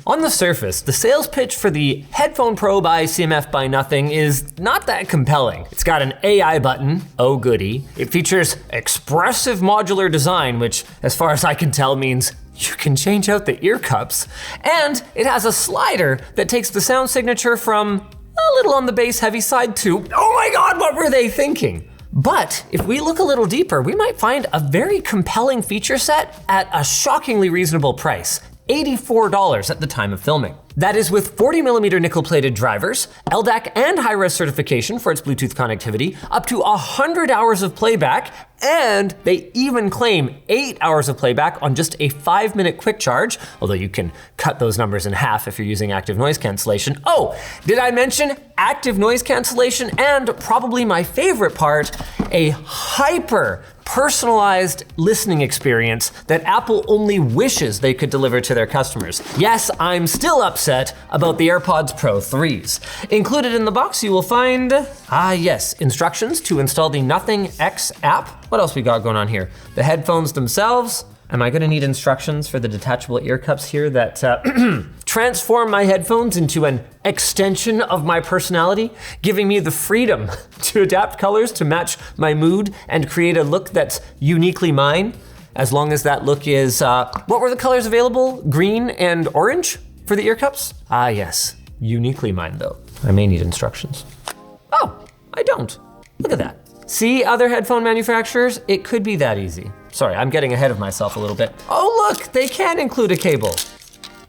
On the surface, the sales pitch for the Headphone Pro by CMF by Nothing is not that compelling. It's got an AI button, oh goody. It features expressive modular design, which as far as I can tell means you can change out the ear cups. And it has a slider that takes the sound signature from a little on the bass heavy side to, oh my God, what were they thinking? But if we look a little deeper, we might find a very compelling feature set at a shockingly reasonable price. $84 at the time of filming. That is with 40mm nickel-plated drivers, LDAC and high-res certification for its Bluetooth connectivity, up to 100 hours of playback, and they even claim 8 hours of playback on just a 5-minute quick charge, although you can cut those numbers in half if you're using active noise cancellation. Oh, did I mention active noise cancellation? And probably my favorite part, a hyper personalized listening experience that Apple only wishes they could deliver to their customers. Yes, I'm still upset about the AirPods Pro 3s. Included in the box you will find, instructions to install the Nothing X app. What else we got going on here? The headphones themselves. Am I gonna need instructions for the detachable ear cups here that transform my headphones into an extension of my personality, giving me the freedom to adapt colors to match my mood and create a look that's uniquely mine, as long as that look is, what were the colors available? Green and orange for the ear cups? Yes, uniquely mine though. I may need instructions. Oh, I don't. Look at that. See, other headphone manufacturers, it could be that easy. Sorry, I'm getting ahead of myself a little bit. Oh look, they can include a cable.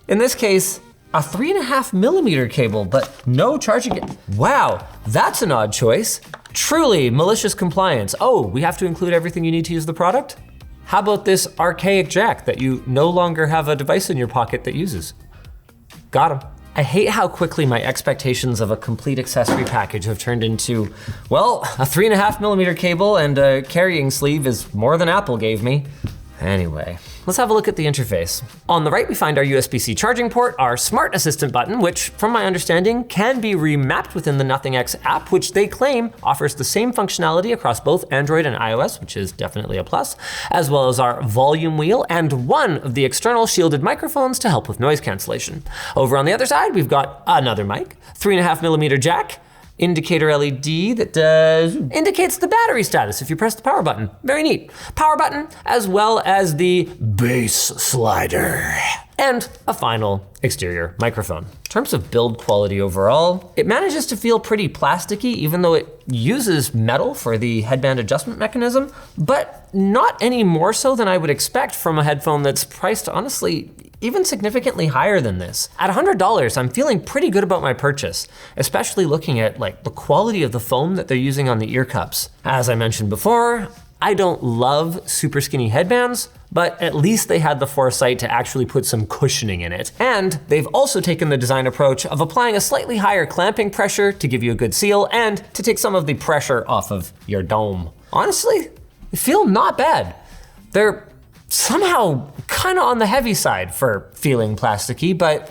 In this case, a 3.5mm cable, but no charging it. Wow, that's an odd choice. Truly malicious compliance. Oh, we have to include everything you need to use the product? How about this archaic jack that you no longer have a device in your pocket that uses? Got him. I hate how quickly my expectations of a complete accessory package have turned into, well, a 3.5mm cable and a carrying sleeve is more than Apple gave me. Anyway, let's have a look at the interface. On the right, we find our USB-C charging port, our Smart Assistant button, which from my understanding can be remapped within the Nothing X app, which they claim offers the same functionality across both Android and iOS, which is definitely a plus, as well as our volume wheel and one of the external shielded microphones to help with noise cancellation. Over on the other side, we've got another mic, 3.5mm jack, indicator LED that indicates the battery status if you press the power button. Very neat. Power button, as well as the bass slider. And a final exterior microphone. In terms of build quality overall, it manages to feel pretty plasticky, even though it uses metal for the headband adjustment mechanism, but not any more so than I would expect from a headphone that's priced, honestly, even significantly higher than this. At $100, I'm feeling pretty good about my purchase, especially looking at the quality of the foam that they're using on the ear cups. As I mentioned before, I don't love super skinny headbands, but at least they had the foresight to actually put some cushioning in it. And they've also taken the design approach of applying a slightly higher clamping pressure to give you a good seal and to take some of the pressure off of your dome. Honestly, they feel not bad. They're somehow kind of on the heavy side for feeling plasticky, but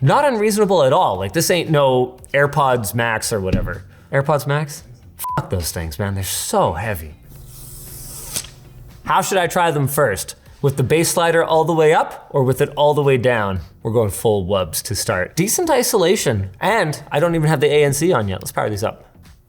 not unreasonable at all. This ain't no AirPods Max or whatever. AirPods Max? Fuck those things, man, they're so heavy. How should I try them first? With the bass slider all the way up or with it all the way down? We're going full wubs to start. Decent isolation, and I don't even have the ANC on yet. Let's power these up.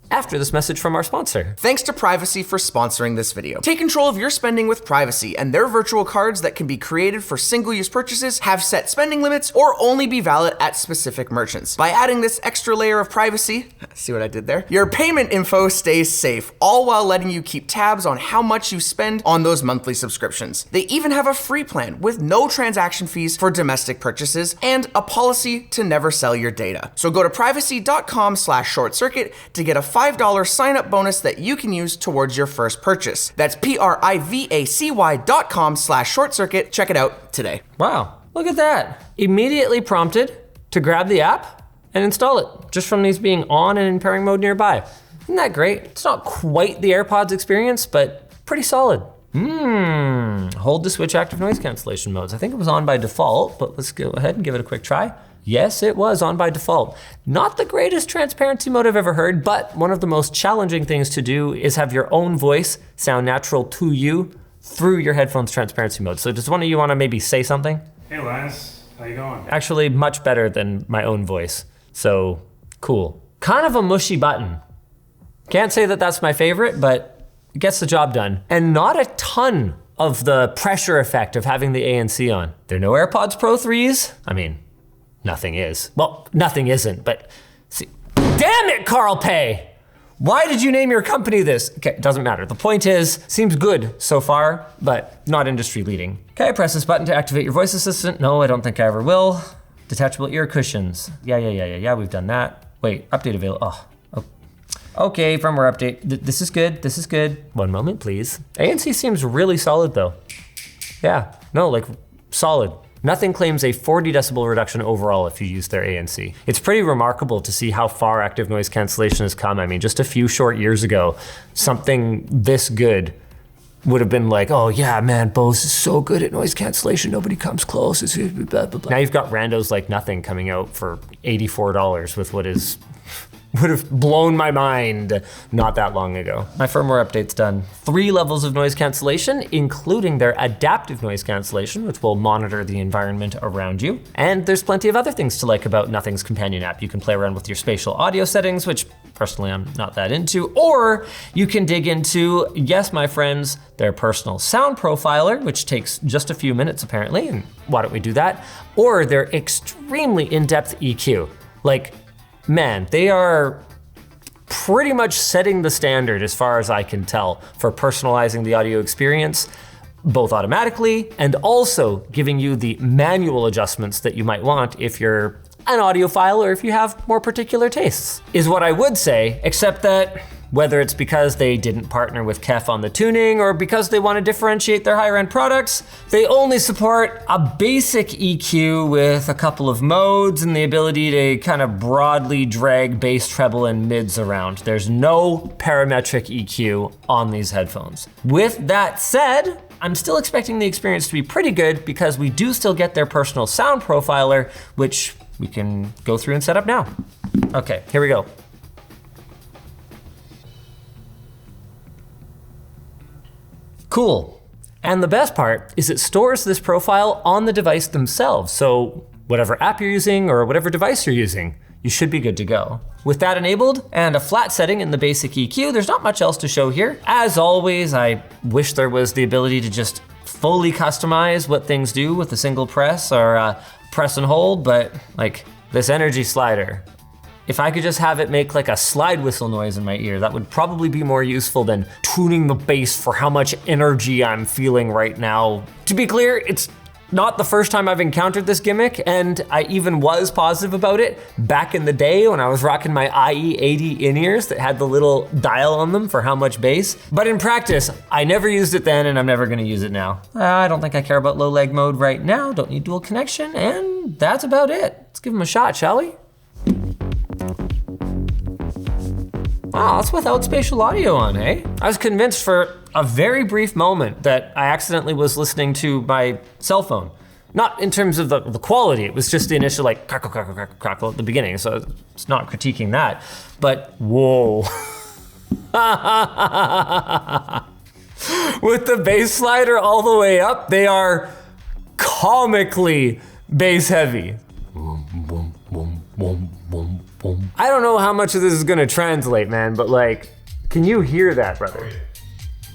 After this message from our sponsor. Thanks to Privacy for sponsoring this video. Take control of your spending with Privacy, and their virtual cards that can be created for single-use purchases have set spending limits or only be valid at specific merchants. By adding this extra layer of privacy, see what I did there? Your payment info stays safe, all while letting you keep tabs on how much you spend on those monthly subscriptions. They even have a free plan with no transaction fees for domestic purchases and a policy to never sell your data. So go to privacy.com/shortcircuit to get a $5 sign-up bonus that you can use towards your first purchase. That's privacy.com/shortcircuit. Check it out today. Wow, look at that. Immediately prompted to grab the app and install it, just from these being on and in pairing mode nearby. Isn't that great? It's not quite the AirPods experience, but pretty solid. Hold to switch active noise cancellation modes. I think it was on by default, but let's go ahead and give it a quick try. Yes, it was on by default. Not the greatest transparency mode I've ever heard, but one of the most challenging things to do is have your own voice sound natural to you through your headphones transparency mode. So does one of you wanna maybe say something? Hey Linus, how you going? Actually, much better than my own voice. So, cool. Kind of a mushy button. Can't say that that's my favorite, but it gets the job done. And not a ton of the pressure effect of having the ANC on. There are no AirPods Pro 3s. I mean, nothing is. Well, nothing isn't, but see. Damn it, Carl Pay! Why did you name your company this? Okay, it doesn't matter. The point is, seems good so far, but not industry leading. Okay, press this button to activate your voice assistant. No, I don't think I ever will. Detachable ear cushions. Yeah, we've done that. Wait, update available. Oh. Okay, firmware update. This is good. One moment, please. ANC seems really solid though. Yeah, no, like solid. Nothing claims a 40 decibel reduction overall if you use their ANC. It's pretty remarkable to see how far active noise cancellation has come. I mean, just a few short years ago, something this good would have been like, oh yeah, man, Bose is so good at noise cancellation, nobody comes close. It's blah, blah, blah. Now you've got randos like nothing coming out for $84 with what would have blown my mind not that long ago. My firmware update's done. 3 levels of noise cancellation, including their adaptive noise cancellation, which will monitor the environment around you. And there's plenty of other things to like about Nothing's companion app. You can play around with your spatial audio settings, which personally I'm not that into, or you can dig into, yes, my friends, their personal sound profiler, which takes just a few minutes apparently, and why don't we do that? Or their extremely in-depth EQ. Like, man, they are pretty much setting the standard as far as I can tell for personalizing the audio experience, both automatically and also giving you the manual adjustments that you might want if you're an audiophile or if you have more particular tastes, is what I would say, except that whether it's because they didn't partner with Kef on the tuning or because they want to differentiate their higher end products, they only support a basic EQ with a couple of modes and the ability to kind of broadly drag bass, treble, and mids around. There's no parametric EQ on these headphones. With that said, I'm still expecting the experience to be pretty good because we do still get their personal sound profiler, which we can go through and set up now. Okay, here we go. Cool. And the best part is it stores this profile on the device themselves. So whatever app you're using or whatever device you're using, you should be good to go. With that enabled and a flat setting in the basic EQ, there's not much else to show here. As always, I wish there was the ability to just fully customize what things do with a single press or press and hold, but like this energy slider, if I could just have it make like a slide whistle noise in my ear, that would probably be more useful than tuning the bass for how much energy I'm feeling right now. To be clear, it's not the first time I've encountered this gimmick, and I even was positive about it back in the day when I was rocking my IE80 in-ears that had the little dial on them for how much bass. But in practice, I never used it then and I'm never gonna use it now. I don't think I care about low leg mode right now, don't need dual connection, and that's about it. Let's give them a shot, shall we? Wow, that's without spatial audio on, eh? I was convinced for a very brief moment that I accidentally was listening to my cell phone. Not in terms of the quality, it was just the initial like crackle, crackle, crackle, crackle at the beginning, so it's not critiquing that, but whoa. With the bass slider all the way up, they are comically bass heavy. I don't know how much of this is gonna translate, man, but like, can you hear that, brother?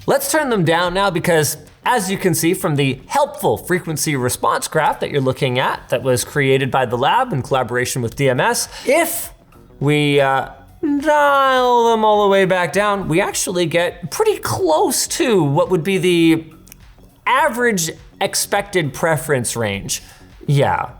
Let's turn them down now because as you can see from the helpful frequency response graph that you're looking at that was created by the lab in collaboration with DMS, if we dial them all the way back down, we actually get pretty close to what would be the average expected preference range. Yeah.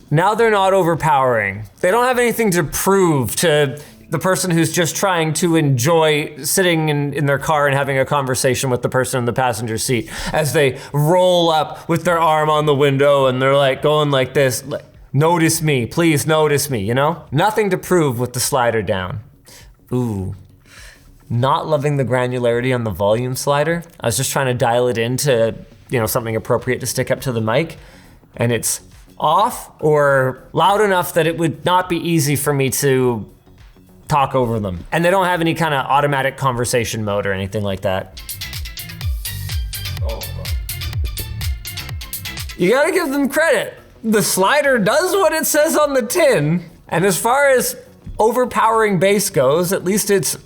Now they're not overpowering. They don't have anything to prove to the person who's just trying to enjoy sitting in their car and having a conversation with the person in the passenger seat as they roll up with their arm on the window and they're like going like this, like, notice me, please notice me, you know? Nothing to prove with the slider down. Ooh, not loving the granularity on the volume slider. I was just trying to dial it into, you know, something appropriate to stick up to the mic, and it's off or loud enough that it would not be easy for me to talk over them. And they don't have any kind of automatic conversation mode or anything like that. You gotta give them credit. The slider does what it says on the tin. And as far as overpowering bass goes, at least it's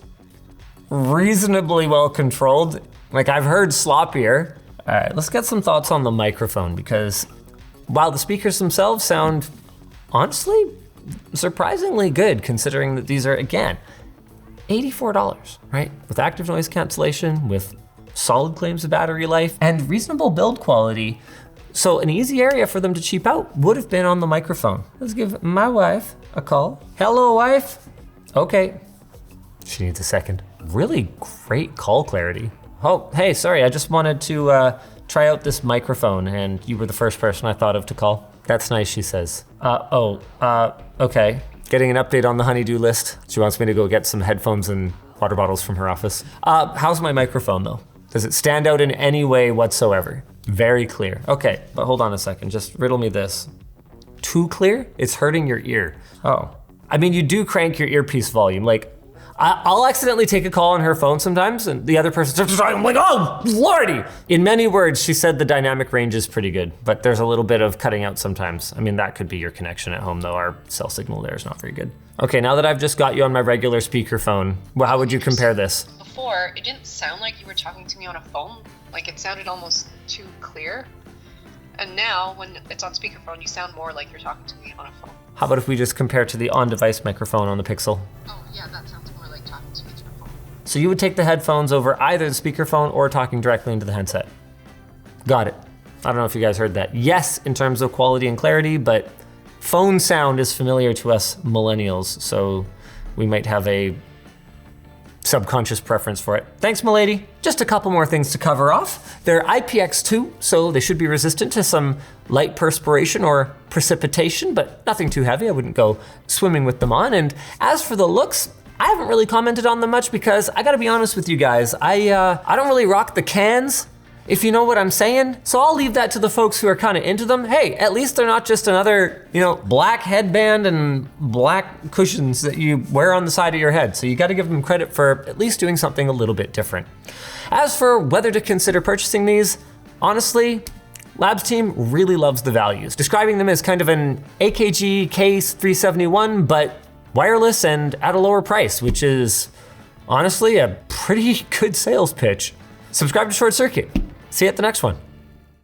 reasonably well controlled. Like, I've heard sloppier. All right, let's get some thoughts on the microphone, because while the speakers themselves sound honestly surprisingly good, considering that these are, again, $84, right? With active noise cancellation, with solid claims of battery life, and reasonable build quality. So an easy area for them to cheap out would have been on the microphone. Let's give my wife a call. Hello, wife. Okay. She needs a second. Really great call clarity. Oh, hey, sorry, I just wanted to try out this microphone, and you were the first person I thought of to call. That's nice, she says. Okay. Getting an update on the honeydew list. She wants me to go get some headphones and water bottles from her office. How's my microphone though? Does it stand out in any way whatsoever? Very clear. Okay, but hold on a second, just riddle me this. Too clear? It's hurting your ear. Oh. I mean, you do crank your earpiece volume. Like, I'll accidentally take a call on her phone sometimes, and the other person starts talking, I'm like, oh, lordy! In many words, she said the dynamic range is pretty good, but there's a little bit of cutting out sometimes. I mean, that could be your connection at home, though. Our cell signal there is not very good. Okay, now that I've just got you on my regular speakerphone, well, how would you compare this? Before, it didn't sound like you were talking to me on a phone. Like, it sounded almost too clear. And now, when it's on speakerphone, you sound more like you're talking to me on a phone. How about if we just compare to the on-device microphone on the Pixel? Oh, yeah, that sounds more like talking to me through a phone. So you would take the headphones over either the speakerphone or talking directly into the headset. Got it. I don't know if you guys heard that. Yes, in terms of quality and clarity, but phone sound is familiar to us millennials, so we might have a subconscious preference for it. Thanks, milady. Just a couple more things to cover off. They're IPX2, so they should be resistant to some light perspiration or precipitation, but nothing too heavy. I wouldn't go swimming with them on. And as for the looks, I haven't really commented on them much because I gotta be honest with you guys, I don't really rock the cans, if you know what I'm saying. So I'll leave that to the folks who are kind of into them. Hey, at least they're not just another, black headband and black cushions that you wear on the side of your head. So you gotta give them credit for at least doing something a little bit different. As for whether to consider purchasing these, honestly, Labs team really loves the values, describing them as kind of an AKG Case 371, but wireless and at a lower price, which is honestly a pretty good sales pitch. Subscribe to ShortCircuit. See you at the next one.